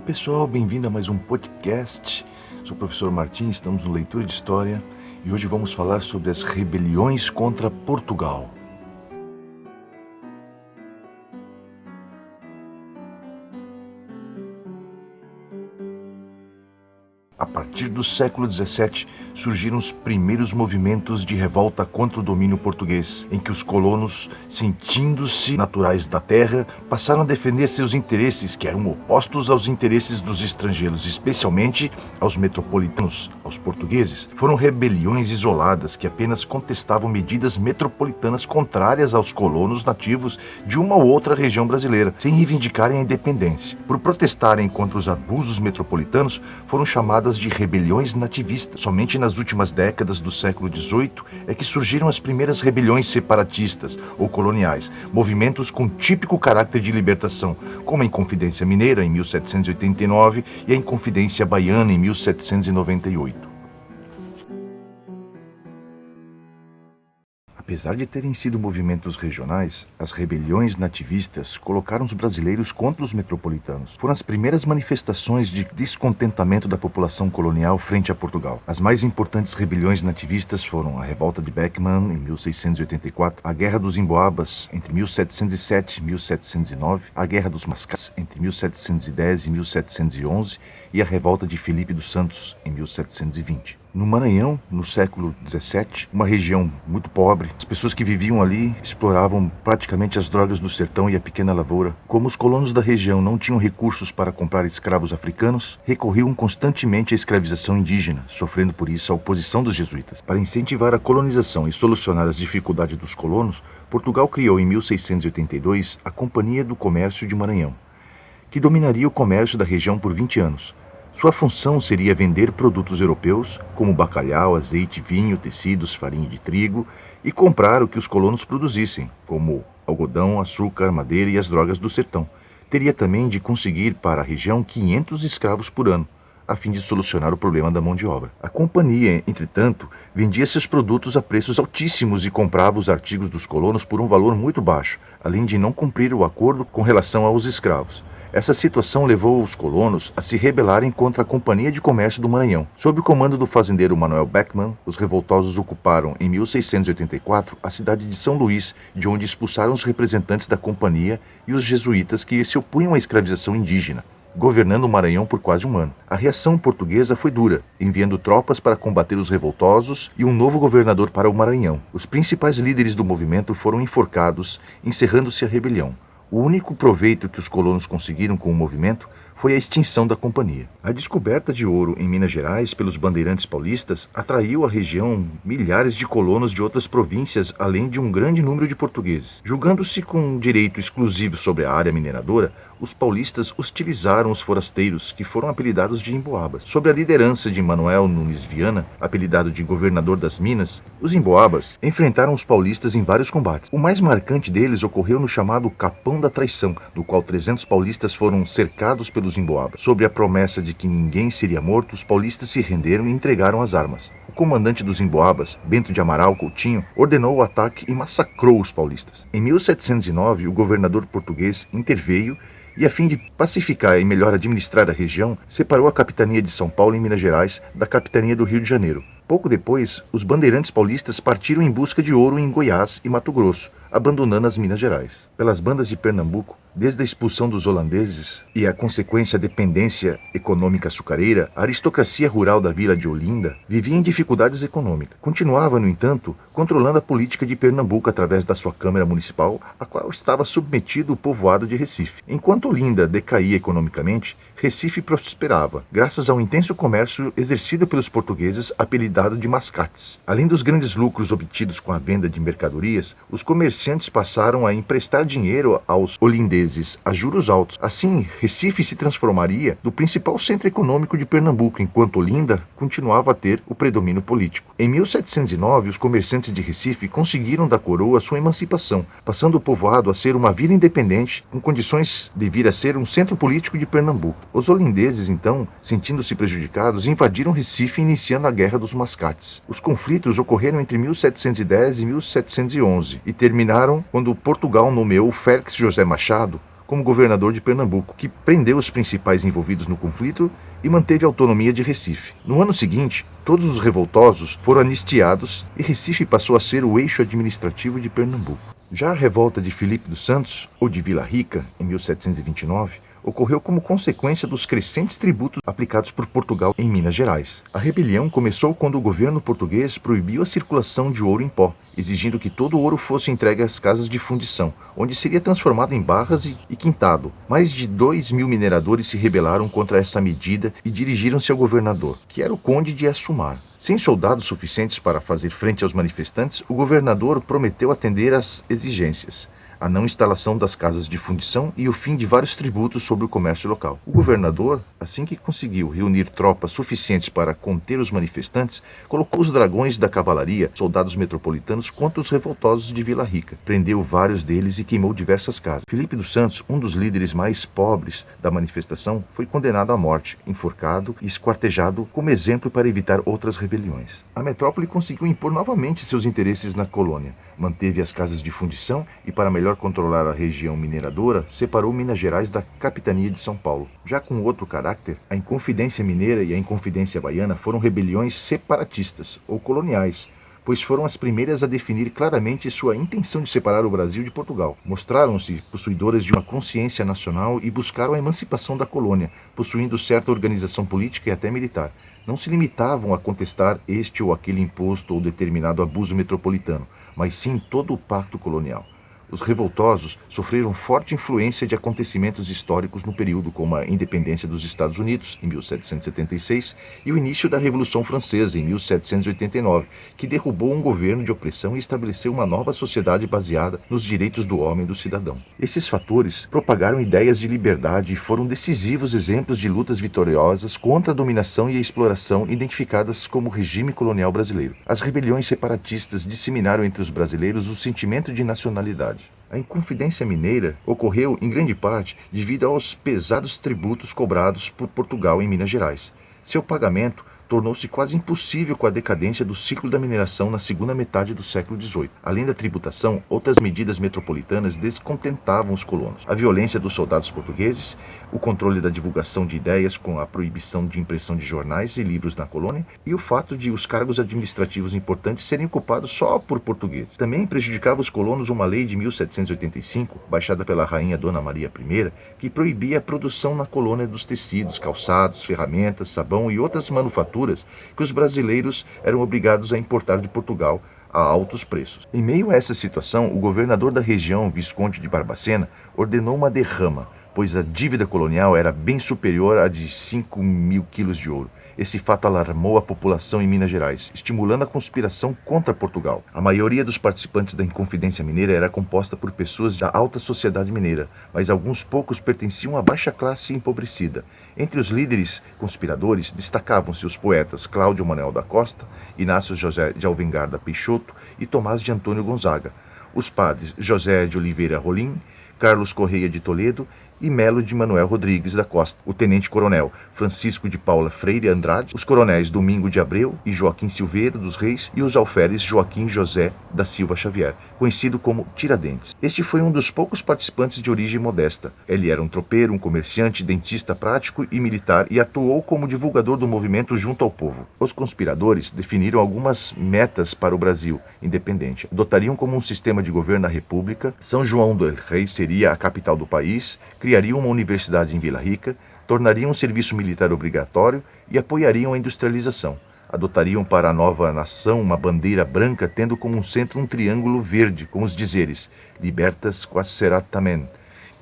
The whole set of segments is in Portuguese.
pessoal, bem-vindo a mais um podcast. Sou o professor Martins, estamos no Leitura de História e hoje vamos falar sobre as rebeliões contra Portugal. A partir do século XVII, surgiram os primeiros movimentos de revolta contra o domínio português, em que os colonos, sentindo-se naturais da terra, passaram a defender seus interesses, que eram opostos aos interesses dos estrangeiros, especialmente aos metropolitanos, aos portugueses. Foram rebeliões isoladas que apenas contestavam medidas metropolitanas contrárias aos colonos nativos de uma ou outra região brasileira, sem reivindicarem a independência. Por protestarem contra os abusos metropolitanos, foram chamadas de rebeliões nativistas. Somente nas últimas décadas do século XVIII é que surgiram as primeiras rebeliões separatistas ou coloniais, movimentos com típico caráter de libertação, como a Inconfidência Mineira em 1789 e a Inconfidência Baiana em 1798. Apesar de terem sido movimentos regionais, as rebeliões nativistas colocaram os brasileiros contra os metropolitanos. Foram as primeiras manifestações de descontentamento da população colonial frente a Portugal. As mais importantes rebeliões nativistas foram a Revolta de Beckman, em 1684, a Guerra dos Emboabas, entre 1707 e 1709, a Guerra dos Mascates, entre 1710 e 1711, e a Revolta de Filipe dos Santos, em 1720. No Maranhão, no século XVII, uma região muito pobre, as pessoas que viviam ali exploravam praticamente as drogas do sertão e a pequena lavoura. Como os colonos da região não tinham recursos para comprar escravos africanos, recorriam constantemente à escravização indígena, sofrendo por isso a oposição dos jesuítas. Para incentivar a colonização e solucionar as dificuldades dos colonos, Portugal criou em 1682 a Companhia do Comércio de Maranhão, que dominaria o comércio da região por 20 anos. Sua função seria vender produtos europeus, como bacalhau, azeite, vinho, tecidos, farinha de trigo, e comprar o que os colonos produzissem, como algodão, açúcar, madeira e as drogas do sertão. Teria também de conseguir para a região 500 escravos por ano, a fim de solucionar o problema da mão de obra. A companhia, entretanto, vendia seus produtos a preços altíssimos e comprava os artigos dos colonos por um valor muito baixo, além de não cumprir o acordo com relação aos escravos. Essa situação levou os colonos a se rebelarem contra a Companhia de Comércio do Maranhão. Sob o comando do fazendeiro Manuel Beckman, os revoltosos ocuparam, em 1684, a cidade de São Luís, de onde expulsaram os representantes da companhia e os jesuítas que se opunham à escravização indígena, governando o Maranhão por quase um ano. A reação portuguesa foi dura, enviando tropas para combater os revoltosos e um novo governador para o Maranhão. Os principais líderes do movimento foram enforcados, encerrando-se a rebelião. O único proveito que os colonos conseguiram com o movimento foi a extinção da companhia. A descoberta de ouro em Minas Gerais pelos bandeirantes paulistas atraiu à região milhares de colonos de outras províncias, além de um grande número de portugueses. Julgando-se com direito exclusivo sobre a área mineradora, os paulistas hostilizaram os forasteiros, que foram apelidados de Emboabas. Sob a liderança de Manuel Nunes Viana, apelidado de governador das Minas, os Emboabas enfrentaram os paulistas em vários combates. O mais marcante deles ocorreu no chamado Capão da Traição, no qual 300 paulistas foram cercados pelos Emboabas. Sob a promessa de que ninguém seria morto, os paulistas se renderam e entregaram as armas. O comandante dos Emboabas, Bento de Amaral Coutinho, ordenou o ataque e massacrou os paulistas. Em 1709, o governador português interveio e, a fim de pacificar e melhor administrar a região, separou a capitania de São Paulo em Minas Gerais da capitania do Rio de Janeiro. Pouco depois, os bandeirantes paulistas partiram em busca de ouro em Goiás e Mato Grosso, abandonando as Minas Gerais. Pelas bandas de Pernambuco, desde a expulsão dos holandeses e a consequência dependência econômica açucareira, a aristocracia rural da vila de Olinda vivia em dificuldades econômicas. Continuava, no entanto, controlando a política de Pernambuco através da sua Câmara Municipal, a qual estava submetido o povoado de Recife. Enquanto Olinda decaía economicamente, Recife prosperava, graças ao intenso comércio exercido pelos portugueses, apelidado de mascates. Além dos grandes lucros obtidos com a venda de mercadorias, os comerciantes passaram a emprestar dinheiro aos holindeses a juros altos. Assim, Recife se transformaria no principal centro econômico de Pernambuco, enquanto Olinda continuava a ter o predomínio político. Em 1709, os comerciantes de Recife conseguiram da coroa sua emancipação, passando o povoado a ser uma vila independente, com condições de vir a ser um centro político de Pernambuco. Os holandeses, então, sentindo-se prejudicados, invadiram Recife, iniciando a Guerra dos Mascates. Os conflitos ocorreram entre 1710 e 1711 e terminaram quando Portugal nomeou Félix José Machado como governador de Pernambuco, que prendeu os principais envolvidos no conflito e manteve a autonomia de Recife. No ano seguinte, todos os revoltosos foram anistiados e Recife passou a ser o eixo administrativo de Pernambuco. Já a revolta de Filipe dos Santos, ou de Vila Rica, em 1729, ocorreu como consequência dos crescentes tributos aplicados por Portugal em Minas Gerais. A rebelião começou quando o governo português proibiu a circulação de ouro em pó, exigindo que todo o ouro fosse entregue às casas de fundição, onde seria transformado em barras e quintado. Mais de 2.000 mineradores se rebelaram contra essa medida e dirigiram-se ao governador, que era o conde de Assumar. Sem soldados suficientes para fazer frente aos manifestantes, o governador prometeu atender às exigências: a não instalação das casas de fundição e o fim de vários tributos sobre o comércio local. O governador, assim que conseguiu reunir tropas suficientes para conter os manifestantes, colocou os dragões da cavalaria, soldados metropolitanos, contra os revoltosos de Vila Rica, prendeu vários deles e queimou diversas casas. Filipe dos Santos, um dos líderes mais pobres da manifestação, foi condenado à morte, enforcado e esquartejado como exemplo para evitar outras rebeliões. A metrópole conseguiu impor novamente seus interesses na colônia, manteve as casas de fundição e, para melhor controlar a região mineradora, separou Minas Gerais da capitania de São Paulo. Já com outro caráter, a Inconfidência Mineira e a Inconfidência Baiana foram rebeliões separatistas ou coloniais, pois foram as primeiras a definir claramente sua intenção de separar o Brasil de Portugal. Mostraram-se possuidoras de uma consciência nacional e buscaram a emancipação da colônia, possuindo certa organização política e até militar. Não se limitavam a contestar este ou aquele imposto ou determinado abuso metropolitano, mas sim todo o pacto colonial. Os revoltosos sofreram forte influência de acontecimentos históricos no período, como a independência dos Estados Unidos, em 1776, e o início da Revolução Francesa, em 1789, que derrubou um governo de opressão e estabeleceu uma nova sociedade baseada nos direitos do homem e do cidadão. Esses fatores propagaram ideias de liberdade e foram decisivos exemplos de lutas vitoriosas contra a dominação e a exploração identificadas como regime colonial brasileiro. As rebeliões separatistas disseminaram entre os brasileiros o sentimento de nacionalidade. A Inconfidência Mineira ocorreu, em grande parte, devido aos pesados tributos cobrados por Portugal em Minas Gerais. Seu pagamento tornou-se quase impossível com a decadência do ciclo da mineração na segunda metade do século XVIII. Além da tributação, outras medidas metropolitanas descontentavam os colonos. A violência dos soldados portugueses, o controle da divulgação de ideias com a proibição de impressão de jornais e livros na colônia e o fato de os cargos administrativos importantes serem ocupados só por portugueses. Também prejudicava os colonos uma lei de 1785, baixada pela rainha Dona Maria I, que proibia a produção na colônia dos tecidos, calçados, ferramentas, sabão e outras manufaturas que os brasileiros eram obrigados a importar de Portugal a altos preços. Em meio a essa situação, o governador da região, Visconde de Barbacena, ordenou uma derrama, pois a dívida colonial era bem superior à de 5.000 quilos de ouro. Esse fato alarmou a população em Minas Gerais, estimulando a conspiração contra Portugal. A maioria dos participantes da Inconfidência Mineira era composta por pessoas da alta sociedade mineira, mas alguns poucos pertenciam à baixa classe empobrecida. Entre os líderes conspiradores destacavam-se os poetas Cláudio Manuel da Costa, Inácio José de Alvarenga Peixoto e Tomás de Antônio Gonzaga, os padres José de Oliveira Rolim, Carlos Correia de Toledo e Melo de Manuel Rodrigues da Costa, o tenente-coronel Francisco de Paula Freire Andrade, os coronéis Domingo de Abreu e Joaquim Silveira dos Reis e os alferes Joaquim José da Silva Xavier, conhecido como Tiradentes. Este foi um dos poucos participantes de origem modesta. Ele era um tropeiro, um comerciante, dentista prático e militar e atuou como divulgador do movimento junto ao povo. Os conspiradores definiram algumas metas para o Brasil independente. Adotariam como um sistema de governo a república, São João del Rei seria a capital do país, criariam uma universidade em Vila Rica, tornariam o serviço militar obrigatório e apoiariam a industrialização. Adotariam para a nova nação uma bandeira branca tendo como um centro um triângulo verde com os dizeres Libertas quaeratamente,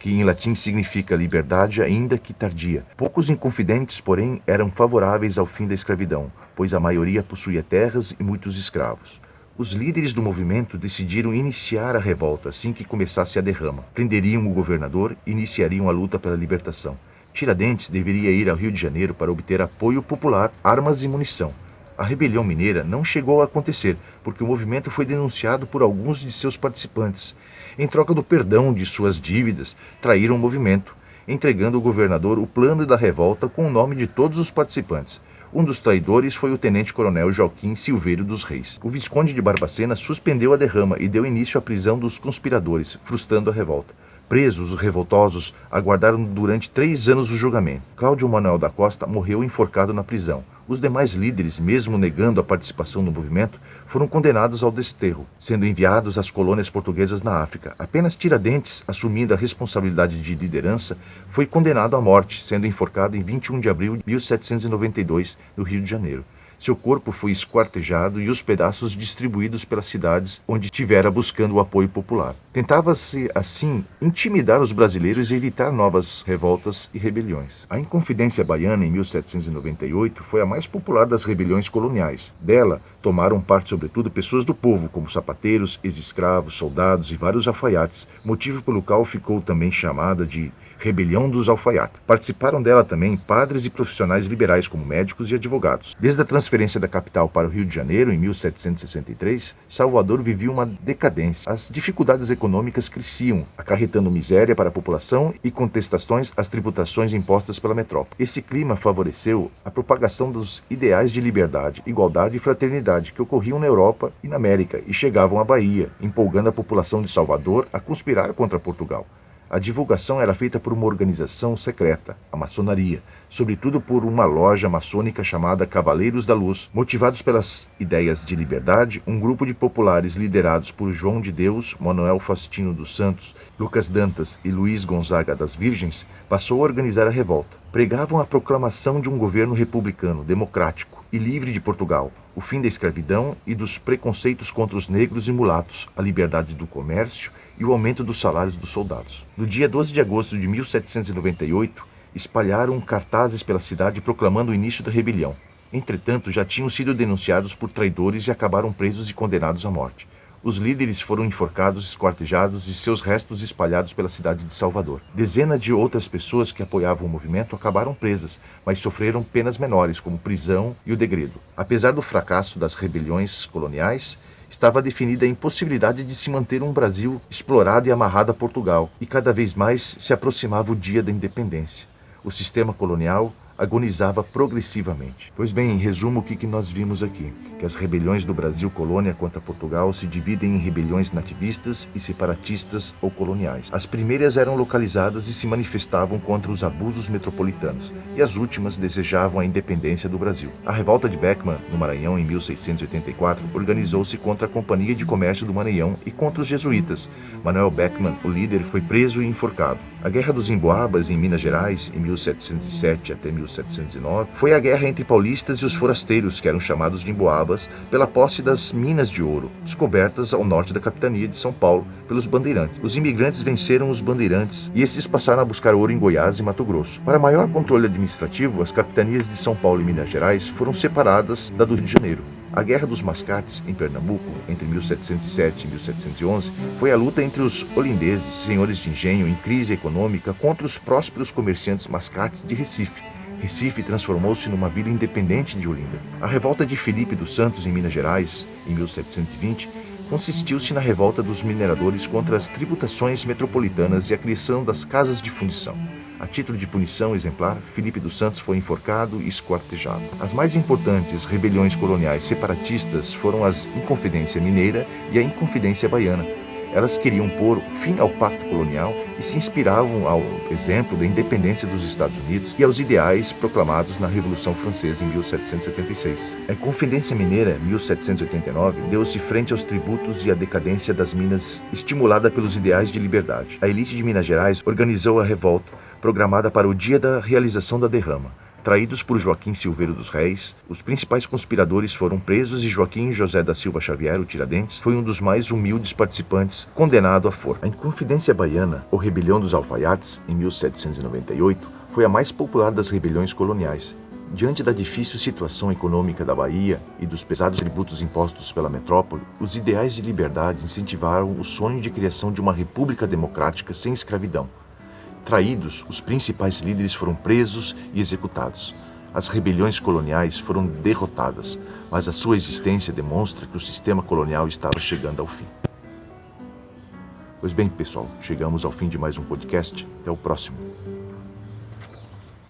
que em latim significa liberdade ainda que tardia. Poucos inconfidentes, porém, eram favoráveis ao fim da escravidão, pois a maioria possuía terras e muitos escravos. Os líderes do movimento decidiram iniciar a revolta assim que começasse a derrama. Prenderiam o governador e iniciariam a luta pela libertação. Tiradentes deveria ir ao Rio de Janeiro para obter apoio popular, armas e munição. A rebelião mineira não chegou a acontecer, porque o movimento foi denunciado por alguns de seus participantes. Em troca do perdão de suas dívidas, traíram o movimento, entregando ao governador o plano da revolta com o nome de todos os participantes. Um dos traidores foi o tenente-coronel Joaquim Silveiro dos Reis. O Visconde de Barbacena suspendeu a derrama e deu início à prisão dos conspiradores, frustrando a revolta. Presos, os revoltosos aguardaram durante 3 anos o julgamento. Cláudio Manuel da Costa morreu enforcado na prisão. Os demais líderes, mesmo negando a participação no movimento, foram condenados ao desterro, sendo enviados às colônias portuguesas na África. Apenas Tiradentes, assumindo a responsabilidade de liderança, foi condenado à morte, sendo enforcado em 21 de abril de 1792, no Rio de Janeiro. Seu corpo foi esquartejado e os pedaços distribuídos pelas cidades onde estivera buscando o apoio popular. Tentava-se, assim, intimidar os brasileiros e evitar novas revoltas e rebeliões. A Inconfidência Baiana, em 1798, foi a mais popular das rebeliões coloniais. Dela tomaram parte, sobretudo, pessoas do povo, como sapateiros, ex-escravos, soldados e vários alfaiates, motivo pelo qual ficou também chamada de Rebelião dos Alfaiates. Participaram dela também padres e profissionais liberais como médicos e advogados. Desde a transferência da capital para o Rio de Janeiro, em 1763, Salvador vivia uma decadência. As dificuldades econômicas cresciam, acarretando miséria para a população e contestações às tributações impostas pela metrópole. Esse clima favoreceu a propagação dos ideais de liberdade, igualdade e fraternidade que ocorriam na Europa e na América e chegavam à Bahia, empolgando a população de Salvador a conspirar contra Portugal. A divulgação era feita por uma organização secreta, a maçonaria, sobretudo por uma loja maçônica chamada Cavaleiros da Luz. Motivados pelas ideias de liberdade, um grupo de populares liderados por João de Deus, Manuel Faustino dos Santos, Lucas Dantas e Luís Gonzaga das Virgens passou a organizar a revolta. Pregavam a proclamação de um governo republicano, democrático e livre de Portugal, o fim da escravidão e dos preconceitos contra os negros e mulatos, a liberdade do comércio e o aumento dos salários dos soldados. No dia 12 de agosto de 1798, espalharam cartazes pela cidade proclamando o início da rebelião. Entretanto, já tinham sido denunciados por traidores e acabaram presos e condenados à morte. Os líderes foram enforcados, esquartejados e seus restos espalhados pela cidade de Salvador. Dezenas de outras pessoas que apoiavam o movimento acabaram presas, mas sofreram penas menores, como prisão e o degredo. Apesar do fracasso das rebeliões coloniais, estava definida a impossibilidade de se manter um Brasil explorado e amarrado a Portugal, e cada vez mais se aproximava o dia da independência. O sistema colonial agonizava progressivamente. Pois bem, em resumo, o que nós vimos aqui? Que as rebeliões do Brasil colônia contra Portugal se dividem em rebeliões nativistas e separatistas ou coloniais. As primeiras eram localizadas e se manifestavam contra os abusos metropolitanos, e as últimas desejavam a independência do Brasil. A revolta de Beckman, no Maranhão, em 1684, organizou-se contra a Companhia de Comércio do Maranhão e contra os jesuítas. Manuel Beckman, o líder, foi preso e enforcado. A Guerra dos Emboabas, em Minas Gerais, em 1707 até 1709, foi a guerra entre paulistas e os forasteiros, que eram chamados de Emboabas, pela posse das minas de ouro, descobertas ao norte da capitania de São Paulo pelos bandeirantes. Os imigrantes venceram os bandeirantes e estes passaram a buscar ouro em Goiás e Mato Grosso. Para maior controle administrativo, as capitanias de São Paulo e Minas Gerais foram separadas da do Rio de Janeiro. A Guerra dos Mascates, em Pernambuco, entre 1707 e 1711, foi a luta entre os holandeses, senhores de engenho em crise econômica, contra os prósperos comerciantes mascates de Recife. Recife transformou-se numa vila independente de Olinda. A revolta de Felipe dos Santos, em Minas Gerais, em 1720, consistiu-se na revolta dos mineradores contra as tributações metropolitanas e a criação das casas de fundição. A título de punição exemplar, Felipe dos Santos foi enforcado e esquartejado. As mais importantes rebeliões coloniais separatistas foram as Inconfidência Mineira e a Inconfidência Baiana. Elas queriam pôr fim ao pacto colonial e se inspiravam ao exemplo da independência dos Estados Unidos e aos ideais proclamados na Revolução Francesa em 1776. A Inconfidência Mineira, em 1789, deu-se frente aos tributos e à decadência das minas, estimulada pelos ideais de liberdade. A elite de Minas Gerais organizou a revolta, programada para o dia da realização da derrama. Traídos por Joaquim Silveiro dos Reis, os principais conspiradores foram presos e Joaquim José da Silva Xavier, o Tiradentes, foi um dos mais humildes participantes, condenado à forca. A Inconfidência Baiana, ou Rebelião dos Alfaiates, em 1798, foi a mais popular das rebeliões coloniais. Diante da difícil situação econômica da Bahia e dos pesados tributos impostos pela metrópole, os ideais de liberdade incentivaram o sonho de criação de uma república democrática sem escravidão. Traídos, os principais líderes foram presos e executados. As rebeliões coloniais foram derrotadas, mas a sua existência demonstra que o sistema colonial estava chegando ao fim. Pois bem, pessoal, chegamos ao fim de mais um podcast. Até o próximo.